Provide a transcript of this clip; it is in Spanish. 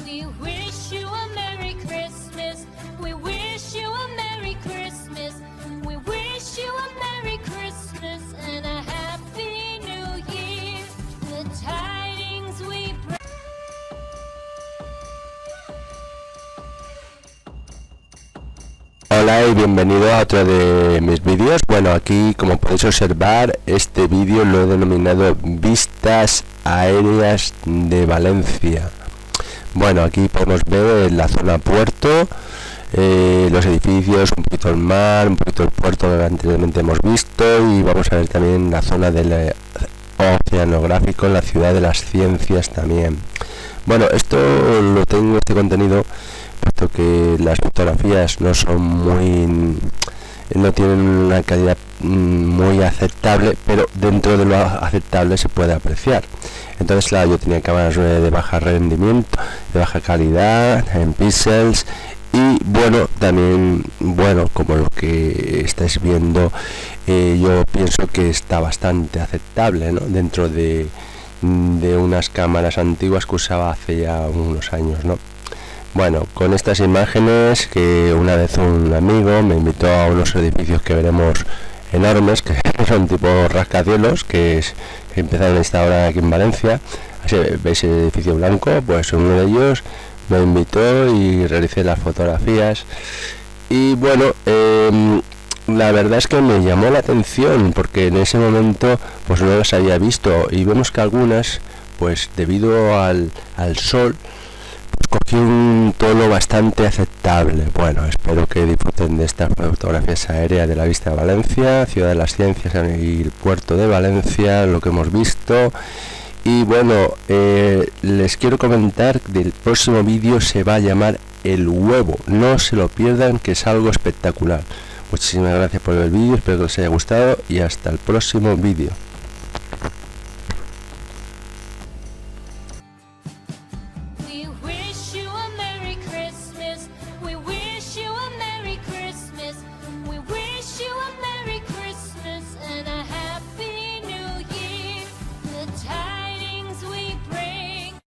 We wish you a Merry Christmas. We wish you a Merry Christmas. We wish you a Merry Christmas and a Happy New Year. The tidings we bring. Hola y bienvenido a otro de mis vídeos. Bueno, aquí como podéis observar, este vídeo lo he denominado Vistas Aéreas de Valencia. Bueno, aquí podemos ver la zona puerto, los edificios, un poquito el mar, un poquito el puerto que anteriormente hemos visto, y vamos a ver también la zona del oceanográfico, la ciudad de las ciencias también. Bueno, esto lo tengo, este contenido, puesto que las fotografías no tienen una calidad muy aceptable, pero dentro de lo aceptable se puede apreciar. Entonces, claro, yo tenía cámaras de baja rendimiento, de baja calidad, en píxeles, y bueno, también, bueno, como lo que estáis viendo, yo pienso que está bastante aceptable, ¿no? Dentro de unas cámaras antiguas que usaba hace ya unos años, ¿no? Bueno, con estas imágenes, que una vez un amigo me invitó a unos edificios que veremos enormes, que son tipo rascacielos, que empezaron esta hora aquí en Valencia. Así veis el edificio blanco, pues uno de ellos me invitó y realicé las fotografías. Y bueno, la verdad es que me llamó la atención, porque en ese momento pues no las había visto, y vemos que algunas, pues debido al sol, cogí un tono bastante aceptable. Bueno, espero que disfruten de estas fotografías aéreas de la Vista de Valencia, Ciudad de las Ciencias y el puerto de Valencia, lo que hemos visto. Y bueno, les quiero comentar que el próximo vídeo se va a llamar El Huevo. No se lo pierdan, que es algo espectacular. Muchísimas gracias por el vídeo, espero que les haya gustado y hasta el próximo vídeo. We